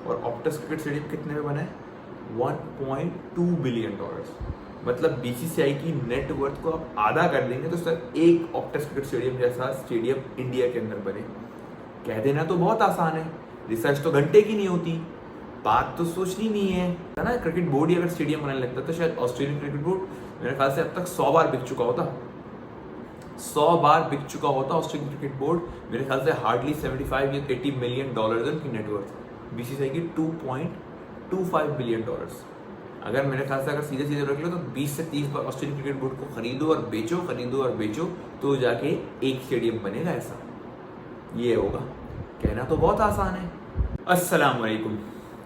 और Optus cricket stadium कितने में बना है? 1.2 बिलियन डॉलर्स। मतलब बीसीसीआई की नेट वर्थ को आप आधा कर देंगे तो सर एक ऑप्टस क्रिकेट स्टेडियम जैसा स्टेडियम इंडिया के अंदर बने। कह देना तो बहुत आसान है, रिसर्च तो घंटे की नहीं होती, बात तो सोचनी नहीं है ना। क्रिकेट बोर्ड ही अगर स्टेडियम बनाने लगता तो शायद ऑस्ट्रेलियन क्रिकेट बोर्ड मेरे ख्याल से अब तक 100 बार बिक चुका होता। 100 बार बिक चुका होता ऑस्ट्रेलियन क्रिकेट बोर्ड। मेरे ख्याल से हार्डली 75 या 80 मिलियन डॉलर की नेटवर्थ, बीसीसीआई की 2.25 बिलियन डॉलर्स। अगर मेरे ख्याल से अगर सीधे सीधे रख लो तो 20 से 30 बार ऑस्ट्रेलियन क्रिकेट बोर्ड को खरीदो और बेचो तो जाके एक स्टेडियम बनेगा। ऐसा ये होगा। कहना तो बहुत आसान है। अस्सलाम वालेकुम,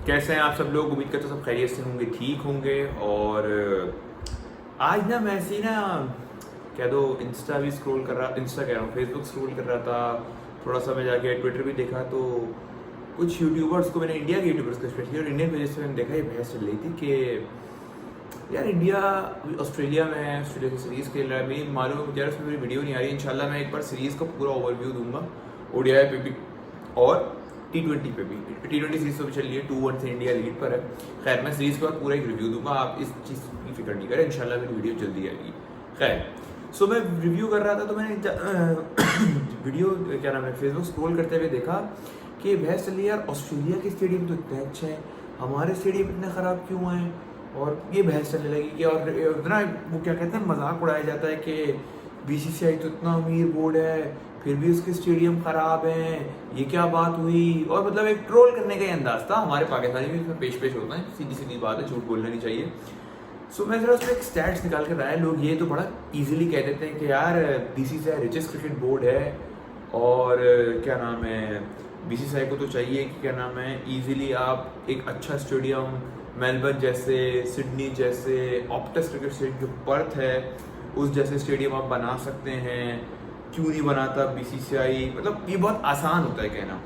कैसे हैं आप सब लोग? उम्मीद करते सब खैरियत से होंगे, ठीक होंगे। और आज ना मैं ऐसे ही ना कह दो इंस्टा भी स्क्रॉल कर रहा, इंस्टा कह रहा हूँ, फेसबुक स्क्रॉल कर रहा था, थोड़ा सा मैं जाके ट्विटर भी देखा तो कुछ यूट्यूबर्स को, मैंने इंडिया के यूट्यूबर्स को स्पेशली और इंडियन पेजेस पे मैंने देखा, ये बहस चल रही थी कि यार इंडिया ऑस्ट्रेलिया में है, ऑस्ट्रेलिया की सीरीज़ खेल रहा है। मेरी मालूम है मुझे उसमें मेरी वीडियो नहीं आ रही। इंशाल्लाह मैं एक बार सीरीज़ का पूरा ओवरव्यू दूंगा, ओडीआई पे भी और T20 पे भी। T20 सीरीज तो भी चल रही है, 2-1 से इंडिया लीड पर है। खैर मैं सीरीज़ के बाद पूरा एक रिव्यू दूंगा, आप इस चीज़ की फिक्र नहीं करें, इंशाल्लाह मेरी वीडियो जल्दी आएगी। खैर सो मैं रिव्यू कर रहा था तो मैंने वीडियो क्या नाम है फेसबुक स्क्रॉल करते हुए देखा कि बहस चल रही है यार ऑस्ट्रेलिया के स्टेडियम तो इतने अच्छे हैं, हमारे स्टेडियम इतने ख़राब क्यों हैं। और ये बहस चलने लगी कि और ना वो क्या कहते हैं, मजाक उड़ाया जाता है कि बीसीसीआई तो इतना अमीर बोर्ड है फिर भी उसके स्टेडियम ख़राब हैं, ये क्या बात हुई। और मतलब एक ट्रोल करने का ही अंदाज था। हमारे पाकिस्तानी भी इसमें पेश होता है, सीधी सीधी बात है, झूठ बोलना नहीं चाहिए। सो मैं ज़रा उसमें एक स्टैट्स निकाल कर आया। लोग ये तो बड़ा इजीली कह देते हैं कि यार बीसीसीआई रिचेस्ट क्रिकेट बोर्ड है और क्या नाम है बीसीसीआई को तो चाहिए कि क्या नाम है इजीली आप एक अच्छा स्टेडियम मेलबर्न जैसे, सिडनी जैसे, ऑप्टस क्रिकेट स्टेडियम जो पर्थ है उस जैसे स्टेडियम आप बना सकते हैं, क्यों नहीं बनाता बीसीसीआई। मतलब ये बहुत आसान होता है कहना।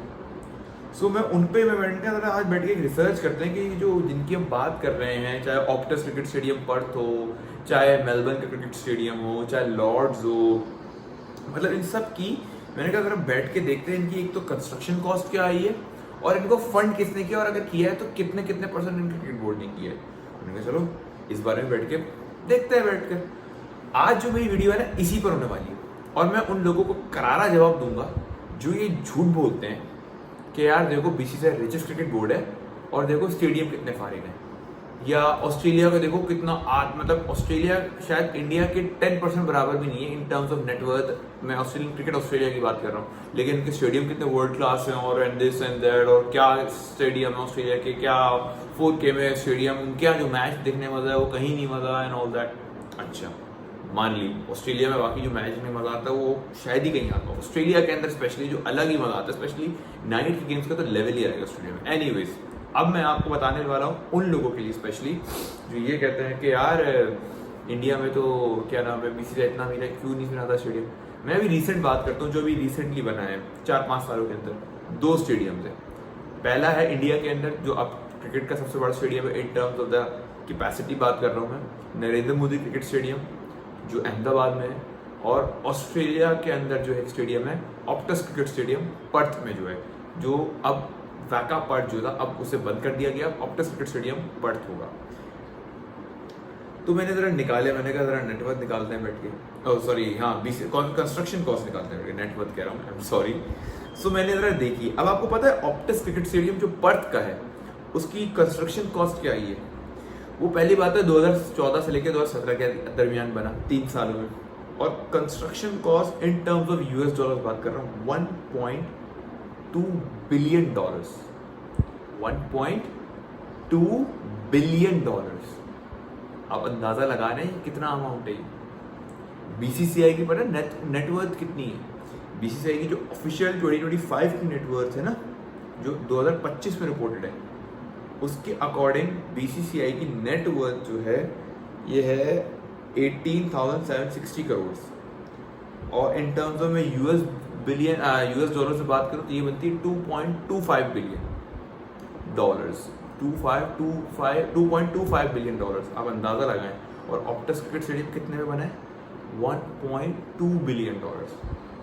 सो मैं उन पे मैं बैठ के रिसर्च करते हैं कि जो जिनकी हम बात कर रहे हैं, चाहे ऑप्टस क्रिकेट स्टेडियम पर्थ हो, चाहे मेलबर्न का क्रिकेट स्टेडियम हो, चाहे लॉर्ड्स हो, मतलब इन सब की मैंने कहा अगर बैठ के देखते हैं इनकी एक तो कंस्ट्रक्शन कॉस्ट क्या आई है और इनको फंड किसने किया और अगर किया है तो कितने कितने परसेंट इनके क्रिकेट बोर्ड ने किया है। मैंने कहा चलो इस बारे में बैठ के देखते हैं। बैठ कर आज जो मेरी वीडियो है ना इसी पर होने वाली है और मैं उन लोगों को करारा जवाब दूंगा जो ये झूठ बोलते हैं कि यार देखो बीसीसीआई रिचेस्ट क्रिकेट बोर्ड है और देखो स्टेडियम कितने फारिग हैं, या ऑस्ट्रेलिया का देखो कितना मतलब ऑस्ट्रेलिया शायद इंडिया के 10% बराबर भी नहीं है इन टर्म्स ऑफ नेटवर्थ। मैं ऑस्ट्रेलियन क्रिकेट ऑस्ट्रेलिया की बात कर रहा हूँ, लेकिन इनके स्टेडियम कितने वर्ल्ड क्लास हैं और एंड दिस एंड दैट, और क्या स्टेडियम है ऑस्ट्रेलिया के, क्या 4K में स्टेडियम, क्या जो मैच देखने में मजा है वो कहीं नहीं मजा एंड ऑल दैट। अच्छा मान ली ऑस्ट्रेलिया में बाकी जो मैच में मजा आता है वो शायद ही कहीं आता है, ऑस्ट्रेलिया के अंदर स्पेशली जो अलग ही मजा आता है, स्पेशली नाइट के गेम्स का तो लेवल ही आएगा ऑस्ट्रेलिया में। एनीवेज अब मैं आपको बताने वाला हूँ उन लोगों के लिए स्पेशली जो ये कहते हैं कि यार इंडिया में तो क्या नाम है बीसीसीआई इतना अमीर है क्यों नहीं बनाता स्टेडियम। मैं अभी रिसेंट बात करता हूँ, जो अभी रिसेंटली बना है 4-5 सालों के अंदर 2 स्टेडियम्स है। पहला है इंडिया के अंदर जो अब क्रिकेट का सबसे बड़ा स्टेडियम है in terms of the capacity बात कर रहा हूँ मैं, नरेंद्र मोदी क्रिकेट स्टेडियम जो अहमदाबाद में है, और ऑस्ट्रेलिया के अंदर जो है स्टेडियम है ऑप्टस क्रिकेट स्टेडियम पर्थ में जो है, जो अब वैका पर्थ जो था अब उसे बंद कर दिया गया, ऑप्टस क्रिकेट स्टेडियम पर्थ होगा। तो मैंने जरा निकाले, मैंने कहा जरा नेटवर्थ निकालते हैं बैठ के, सॉरी हाँ कंस्ट्रक्शन कॉस्ट निकालते हैं, नेटवर्थ कह रहा हूँ, आई एम सॉरी। सो मैंने जरा देखी, अब आपको पता है ऑप्टस क्रिकेट स्टेडियम जो पर्थ का है उसकी कंस्ट्रक्शन कॉस्ट क्या आई है। वो पहली बात है 2014 से लेकर 2017 के दरमियान बना, 3 सालों में, और construction cost in terms of US dollar बात कर रहा हूँ 1.2 बिलियन डॉलर्स, 1.2 बिलियन डॉलर्स। आप अंदाजा लगा रहे हैं कितना अमाउंट है। बीसीसीआई की पता नेटवर्थ कितनी है? बीसीसीआई की जो ऑफिशियल 2025 की नेटवर्थ है ना, जो 2025 में रिपोर्टेड है, उसके अकॉर्डिंग बीसीसीआई की नेटवर्थ जो है ये है 18,760 करोड़, और इन टर्म्स ऑफ में यूएस डॉलर से बात करूँ तो ये बनती है 2.25 बिलियन डॉलर्स, 2.25 बिलियन डॉलर्स। आप अंदाजा लगाएं। और ऑप्टस क्रिकेट स्टेडियम कितने में बना है? 1.2 बिलियन डॉलर्स।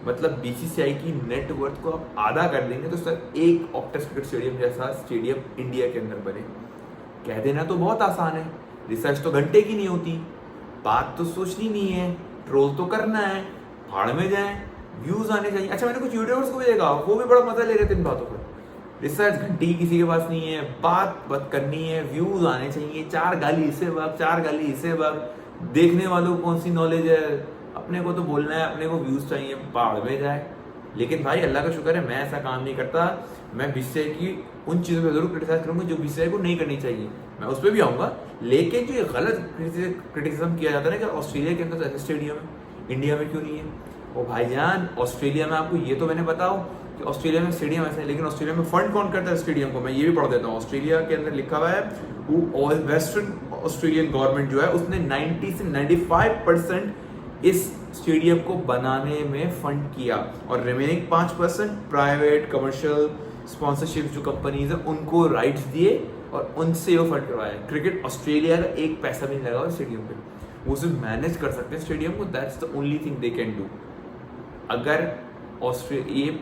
मतलब बीसीसीआई की नेटवर्थ को आप आधा कर देंगे तो सर एक ऑप्टेक्स क्रिकेट स्टेडियम जैसा स्टेडियम इंडिया के अंदर बने। कह देना तो बहुत आसान है, रिसर्च तो घंटे की नहीं होती, बात तो सोचनी नहीं है, ट्रोल तो करना है, भाड़ में जाए, व्यूज आने चाहिए। अच्छा, मैंने कुछ यूट्यूबर्स को भी देखा, वो भी बड़ा मजा ले रहे थे इन बातों पर। रिसर्च घंटी किसी के पास नहीं है, बात करनी है, व्यूज आने चाहिए, 4 गाली इसे वक्त 4 गाली इसे वक्त, देखने वालों को कौन सी नॉलेज है, अपने को तो बोलना है, अपने को व्यूज चाहिए, पहाड़ में जाए। लेकिन भाई अल्लाह का शुक्र है मैं ऐसा काम नहीं करता। मैं बीसीसीआई की उन चीज़ों पर जरूर क्रिटिसाइज करूंगा जो बीसीसीआई को नहीं करनी चाहिए, मैं उस पर भी आऊंगा। लेकिन जो ये गलत क्रिटिसिज्म किया जाता है ना कि ऑस्ट्रेलिया के अंदर ऐसे स्टेडियम है, इंडिया में क्यों नहीं है। ओ भाईजान, ऑस्ट्रेलिया में आपको ये तो मैंने बताओ कि ऑस्ट्रेलिया में स्टेडियम ऐसा है, लेकिन ऑस्ट्रेलिया में फंड कौन करता है स्टेडियम को, मैं ये भी पढ़ देता हूँ। ऑस्ट्रेलिया के अंदर लिखा हुआ है वो वेस्टर्न ऑस्ट्रेलियन गवर्नमेंट जो है उसने 90 से 95% इस स्टेडियम को बनाने में फंड किया, और रिमेनिंग 5% प्राइवेट कमर्शियल स्पॉन्सरशिप जो कंपनीज है उनको राइट्स दिए और उनसे वो फंड करवाया। क्रिकेट ऑस्ट्रेलिया का एक पैसा भी नहीं लगा हुआ स्टेडियम पे, वो सिर्फ मैनेज कर सकते हैं स्टेडियम को। That's the only thing they can do. अगर ऑस्ट्रेलिया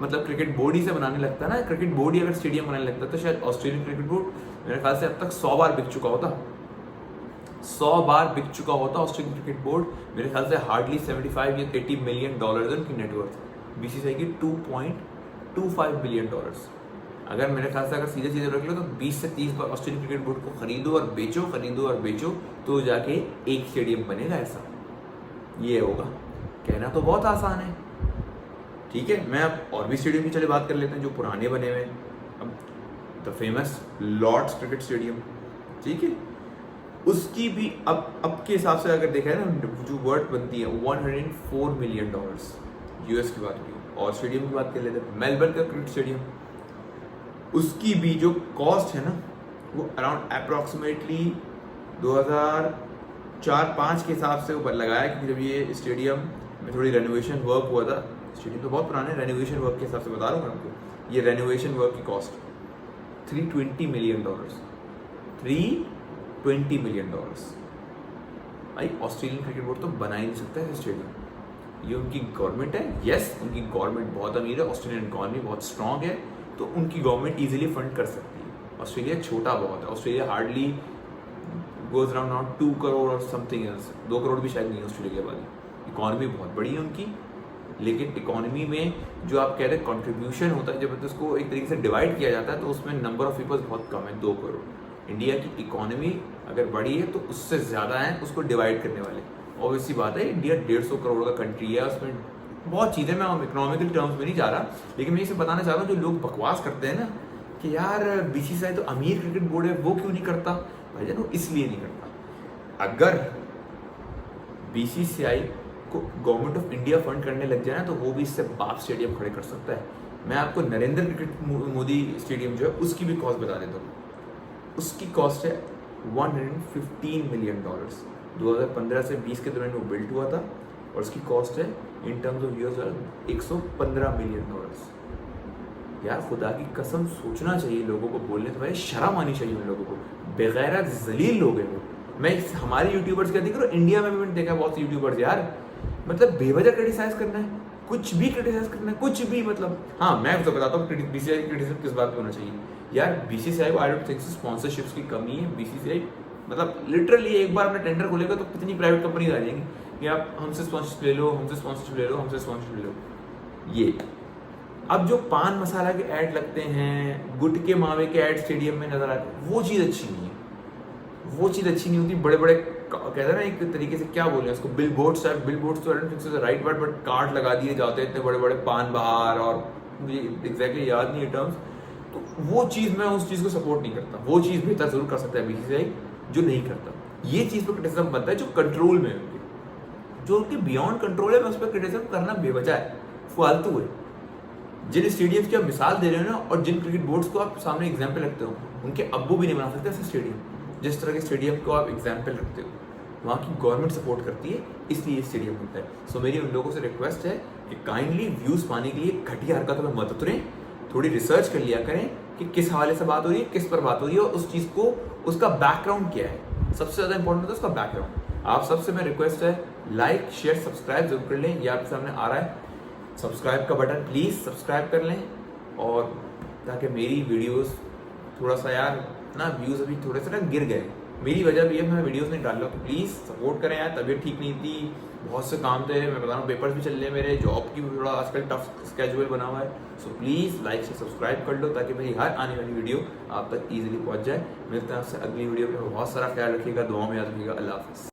मतलब क्रिकेट बोर्ड ही से बनाने लगता ना, क्रिकेट बोर्ड ही अगर स्टेडियम बनाने लगता तो शायद ऑस्ट्रेलियन क्रिकेट बोर्ड मेरे ख्याल से अब तक 100 बार बिक चुका होता, 100 बार बिक चुका होता ऑस्ट्रेलियन क्रिकेट बोर्ड। मेरे ख्याल से हार्डली 75 या 80 मिलियन डॉलर है उनकी नेटवर्थ, बीसीसीआई की 2.25 बिलियन डॉलर्स। अगर मेरे ख्याल से अगर सीधे सीधे रख लो तो 20 से 30 बार ऑस्ट्रेलियन क्रिकेट बोर्ड को खरीदो और बेचो तो जाके एक स्टेडियम बनेगा। ऐसा ये होगा। कहना तो बहुत आसान है, ठीक है। मैं अब और भी स्टेडियम की चले बात कर लेते हैं जो पुराने बने हुए हैं। अब the famous Lord's cricket stadium, ठीक है, उसकी भी अब के हिसाब से अगर देखा है ना जो वर्थ बनती है 104 मिलियन डॉलर्स यूएस की बात हुई। और स्टेडियम की बात कर लेते हैं मेलबर्न का क्रिकेट स्टेडियम, उसकी भी जो कॉस्ट है ना वो अराउंड अप्रॉक्सीमेटली 2004-05 के हिसाब से ऊपर लगाया, क्योंकि जब ये स्टेडियम में थोड़ी रेनोवेशन वर्क हुआ था। स्टेडियम तो बहुत पुराने, रेनोवेशन वर्क के हिसाब से बता रहा हूँ मैं आपको। ये रेनोवेशन वर्क की cost 320 million dollars, 320 million dollars. भाई ऑस्ट्रेलियन क्रिकेट बोर्ड तो बना ही नहीं सकता है स्टेडियम। ये उनकी गवर्नमेंट है, यस उनकी गवर्नमेंट बहुत अमीर है, ऑस्ट्रेलियन इकॉनमी बहुत स्ट्रांग है, तो उनकी गवर्नमेंट इजीली फंड कर सकती है। ऑस्ट्रेलिया छोटा बहुत है, Australia hardly goes around 2 crore और समथिंग एल्स, 2 करोड़ भी शायद नहीं है ऑस्ट्रेलिया वाली। इकॉनमी बहुत बड़ी है उनकी, लेकिन इकोनॉमी में जो आप कह रहे हैं कंट्रीब्यूशन होता है, जब उसको एक तरीके से डिवाइड किया जाता है तो उसमें नंबर ऑफ पीपल्स बहुत कम है, 2 करोड़। इंडिया की इकोनॉमी अगर बड़ी है तो उससे ज़्यादा है उसको डिवाइड करने वाले। ऑब्वियसली बात है इंडिया 150 करोड़ का कंट्री है, उसमें बहुत चीज़ें, मैं इकोनॉमिकल टर्म्स में नहीं जा रहा, लेकिन मैं इसे बताना चाह रहा हूँ जो लोग बकवास करते हैं ना कि यार बीसीसीआई तो अमीर क्रिकेट बोर्ड है वो क्यों नहीं करता, भाई जान वो इसलिए नहीं करता। अगर बीसीसीआई को गवर्नमेंट ऑफ इंडिया फंड करने लग जाए ना तो वो भी इससे बाप स्टेडियम खड़े कर सकता है। मैं आपको नरेंद्र क्रिकेट मोदी स्टेडियम जो है उसकी भी कॉस्ट बता देता हूँ। उसकी कॉस्ट है 115 मिलियन डॉलर्स। 2015 से 20 के दौरान वो बिल्ड हुआ था और उसकी कॉस्ट है in terms of US 115 million dollars. यार खुदा की कसम सोचना चाहिए लोगों को, बोलने से भाई शर्म आनी चाहिए उन लोगों को, बेगैरत जलील लोग हैं वो। मैं हमारे यूट्यूबर्स क्या देख रहा हूँ, इंडिया में भी मैंने देखा बहुत यूट्यूबर्स यार, मतलब बेवजह क्रिटिसाइज करना है, कुछ भी क्रिटिसाइज करना है, कुछ भी मतलब। हाँ मैं तो बताता हूँ बीसीसीआई क्रिटिसिज्म किस बात पे होना चाहिए। यार बीसीसीआई को आई डोंट थिंक स्पॉन्सरशिप्स की कमी है। बीसीसीआई मतलब लिटरली एक बार अपना टेंडर खोलेगा तो कितनी प्राइवेट कंपनीज आ जाएंगी कि आप हमसे स्पॉन्सरशिप ले लो, हमसे स्पॉन्सरशिप ले लो, हमसे स्पॉन्सरशिप ले लो। ये अब जो पान मसाला के ऐड लगते हैं, गुटके मावे के ऐड स्टेडियम में नजर आते हैं, वो चीज़ अच्छी नहीं है, वो चीज़ अच्छी नहीं होती। बड़े बड़े कहते हैं ना एक तरीके से क्या बोले उसको, बिल बोर्ड्स तो I don't think so right word, but card लगा दिए जाते हैं इतने बड़े बड़े पान बहार, और मुझे एग्जैक्टली याद नहीं है टर्म्स। तो वो चीज़ मैं उस चीज़ को सपोर्ट नहीं करता। वो चीज़ बेहतर जरूर कर सकता है बीसीसीआई, जो नहीं करता। ये चीज़ पर क्रिटिसिज्म बनता है जो कंट्रोल में है उनके, जो उनके बियॉन्ड कंट्रोल है, मैं उस पर क्रिटिसिज्म करना बेवजह है, फालतू है। जिन स्टेडियम्स की आप मिसाल दे रहे हो ना, और जिन क्रिकेट बोर्ड्स को आप सामने एग्जाम्पल रखते हो, उनके अब्बू भी नहीं बना सकते ऐसे स्टेडियम। जिस तरह के स्टेडियम को आप एग्जाम्पल रखते हो, वहाँ की गवर्नमेंट सपोर्ट करती है, इसलिए स्टेडियम होता है। सो मेरी उन लोगों से रिक्वेस्ट है कि काइंडली व्यूज़ पाने के लिए घटिया हरकतों में मत उतरें, थोड़ी रिसर्च कर लिया करें कि किस हवाले से बात हो रही है, किस पर बात हो रही है, और उस चीज़ को उसका बैकग्राउंड क्या है। सबसे ज़्यादा इंपॉर्टेंट है उसका बैकग्राउंड। आप सबसे मैं रिक्वेस्ट है लाइक शेयर सब्सक्राइब जरूर कर लें, ये आपके सामने आ रहा है। सब्सक्राइब का बटन प्लीज़ सब्सक्राइब कर लें, और ताकि मेरी वीडियोस थोड़ा सा यार ना व्यूज़ अभी थोड़े से ना गिर गए, मेरी वजह भी है, मैं वीडियोस नहीं डाल रहा, तो प्लीज़ सपोर्ट करें यार। तबीयत ठीक नहीं थी, बहुत से काम थे, मैं बता रहा हूँ पेपर्स भी चल रहे हैं मेरे, जॉब की भी थोड़ा आजकल टफ स्केड्यूल बना हुआ है। सो प्लीज़ लाइक से सब्सक्राइब कर लो ताकि मेरी हर आने वाली वीडियो आप तक ईजिली पहुँच जाए। मिलते हैं आपसे अगली वीडियो में, बहुत सारा ख्याल रखिएगा, दुआ में याद रखिएगा। अल्लाह हाफ़िज़।